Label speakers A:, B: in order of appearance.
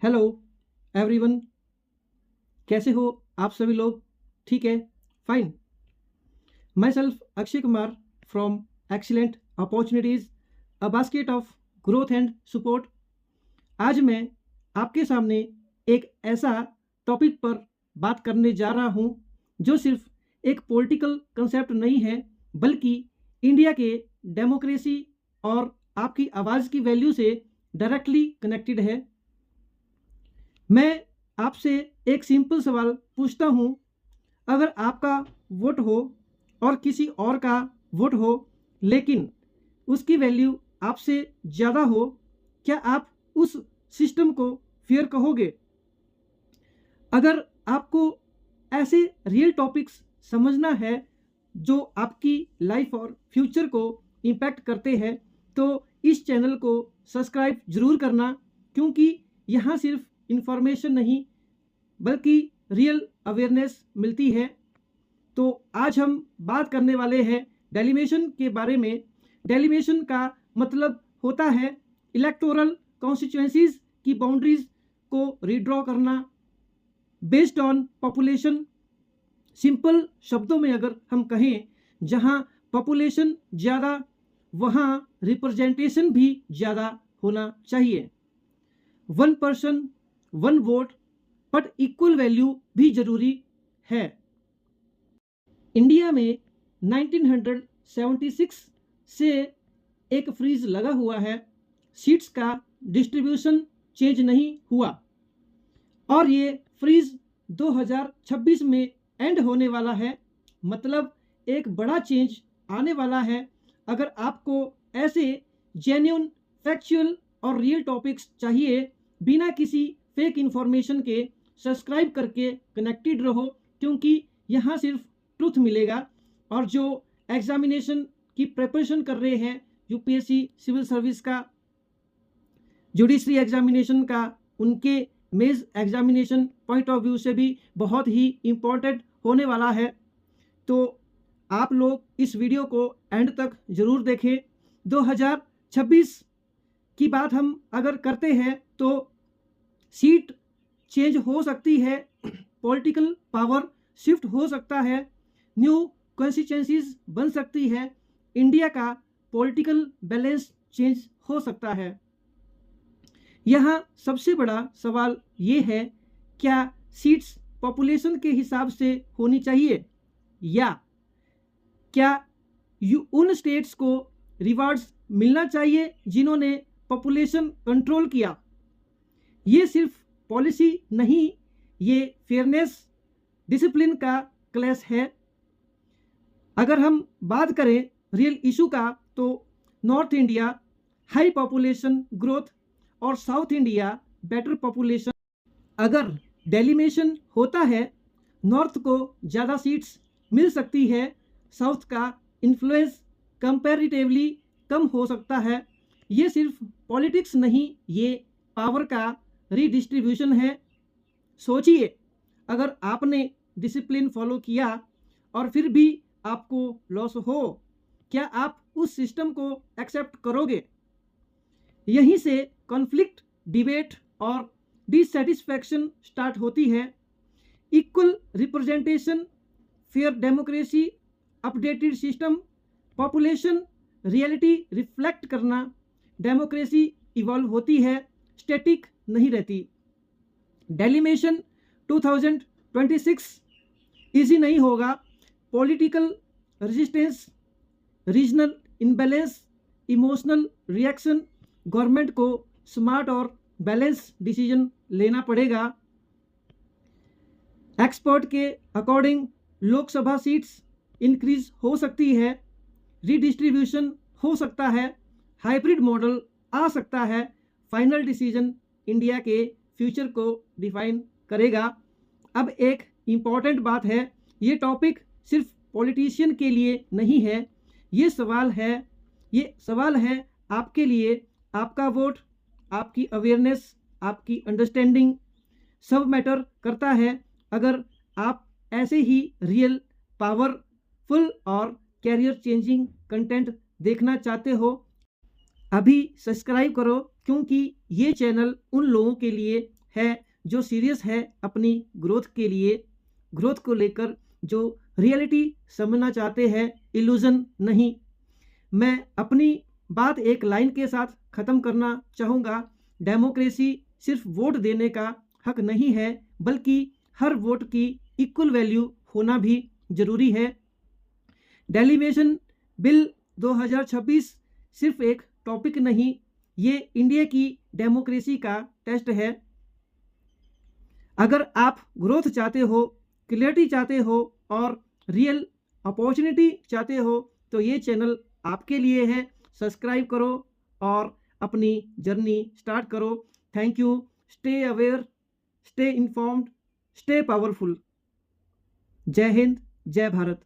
A: Hello everyone, कैसे हो आप सभी लोग? ठीक है, fine. My self Akshay Kumar from excellent opportunities, a basket of growth and support. आज मैं आपके सामने एक ऐसा टॉपिक पर बात करने जा रहा हूँ जो सिर्फ एक पॉलिटिकल कंसेप्ट नहीं है, बल्कि इंडिया के डेमोक्रेसी और आपकी आवाज़ की वैल्यू से डायरेक्टली कनेक्टेड है। मैं आपसे एक सिंपल सवाल पूछता हूँ, अगर आपका वोट हो और किसी और का वोट हो लेकिन उसकी वैल्यू आपसे ज़्यादा हो, क्या आप उस सिस्टम को फेयर कहोगे? अगर आपको ऐसे रियल टॉपिक्स समझना है जो आपकी लाइफ और फ्यूचर को इम्पैक्ट करते हैं, तो इस चैनल को सब्सक्राइब ज़रूर करना, क्योंकि यहाँ सिर्फ इंफॉर्मेशन नहीं बल्कि रियल अवेयरनेस मिलती है। तो आज हम बात करने वाले हैं डेलिमिशन के बारे में। डेलिमिशन का मतलब होता है इलेक्टोरल कॉन्स्टिट्यूएंसीज की बाउंड्रीज को रीड्रॉ करना बेस्ड ऑन पॉपुलेशन। सिंपल शब्दों में अगर हम कहें, जहां पॉपुलेशन ज़्यादा वहां रिप्रेजेंटेशन भी ज़्यादा होना चाहिए। 1 person 1 vote but equal value भी जरूरी है। इंडिया में 1976 से एक फ्रीज लगा हुआ है, सीट्स का डिस्ट्रीब्यूशन चेंज नहीं हुआ और ये फ्रीज 2026 में एंड होने वाला है। मतलब एक बड़ा चेंज आने वाला है। अगर आपको ऐसे जेन्युइन, फैक्चुअल और रियल टॉपिक्स चाहिए बिना किसी फेक इंफॉर्मेशन के, सब्सक्राइब करके कनेक्टेड रहो, क्योंकि यहाँ सिर्फ ट्रुथ मिलेगा। और जो एग्जामिनेशन की प्रिपरेशन कर रहे हैं, यूपीएससी सिविल सर्विस का, जुडिशरी एग्जामिनेशन का, उनके मेज एग्जामिनेशन पॉइंट ऑफ व्यू से भी बहुत ही इम्पोर्टेंट होने वाला है। तो आप लोग इस वीडियो को एंड तक ज़रूर देखें। 2026 की बात हम अगर करते हैं तो सीट चेंज हो सकती है, पॉलिटिकल पावर शिफ्ट हो सकता है, न्यू कॉन्स्टिट्यूएंसीज बन सकती है, इंडिया का पॉलिटिकल बैलेंस चेंज हो सकता है। यहाँ सबसे बड़ा सवाल ये है, क्या सीट्स पॉपुलेशन के हिसाब से होनी चाहिए, या क्या उन स्टेट्स को रिवार्ड्स मिलना चाहिए जिन्होंने पॉपुलेशन कंट्रोल किया? ये सिर्फ पॉलिसी नहीं, ये फेयरनेस, डिसिप्लिन का क्लैश है। अगर हम बात करें रियल इशू का, तो north India high population growth और साउथ इंडिया बेटर पॉपुलेशन। अगर डेलिमिशन होता है, नॉर्थ को ज़्यादा सीट्स मिल सकती है, साउथ का इन्फ्लुएंस कंपैरेटिवली कम हो सकता है। ये सिर्फ पॉलिटिक्स नहीं, ये पावर का रीडिस्ट्रीब्यूशन है। सोचिए, अगर आपने डिसिप्लिन फॉलो किया और फिर भी आपको लॉस हो, क्या आप उस सिस्टम को एक्सेप्ट करोगे? यहीं से कॉन्फ्लिक्ट, डिबेट और डिससेटिस्फैक्शन स्टार्ट होती है। Equal representation, fair democracy, updated system, population reality reflect करना, डेमोक्रेसी इवॉल्व होती है, स्टैटिक नहीं रहती। डेलिमिशन 2026 इजी नहीं होगा। Political resistance, regional imbalance, emotional reaction, government को स्मार्ट और बैलेंस डिसीजन लेना पड़ेगा। एक्सपर्ट के अकॉर्डिंग लोकसभा सीट्स इंक्रीज हो सकती है, रीडिस्ट्रीब्यूशन हो सकता है, हाइब्रिड मॉडल आ सकता है। फाइनल डिसीजन इंडिया के फ्यूचर को डिफाइन करेगा। अब एक इम्पॉर्टेंट बात है, ये टॉपिक सिर्फ पॉलिटिशियन के लिए नहीं है, ये सवाल है आपके लिए। आपका वोट, आपकी अवेयरनेस, आपकी अंडरस्टैंडिंग सब मैटर करता है। अगर आप ऐसे ही रियल, पावरफुल और कैरियर चेंजिंग कंटेंट देखना चाहते हो, अभी सब्सक्राइब करो, क्योंकि ये चैनल उन लोगों के लिए है जो सीरियस है अपनी ग्रोथ के लिए, ग्रोथ को लेकर, जो रियलिटी समझना चाहते हैं, इल्यूजन नहीं। मैं अपनी बात एक लाइन के साथ ख़त्म करना चाहूँगा। डेमोक्रेसी सिर्फ वोट देने का हक नहीं है, बल्कि हर वोट की इक्वल वैल्यू होना भी ज़रूरी है। डेलीवेशन बिल 2026 सिर्फ एक टॉपिक नहीं, ये इंडिया की डेमोक्रेसी का टेस्ट है। अगर आप ग्रोथ चाहते हो, क्लियरिटी चाहते हो और रियल अपॉर्चुनिटी चाहते हो तो ये चैनल आपके लिए है। सब्सक्राइब करो और अपनी जर्नी स्टार्ट करो। Thank you. Stay aware, stay informed, stay powerful. जय हिंद, जय भारत।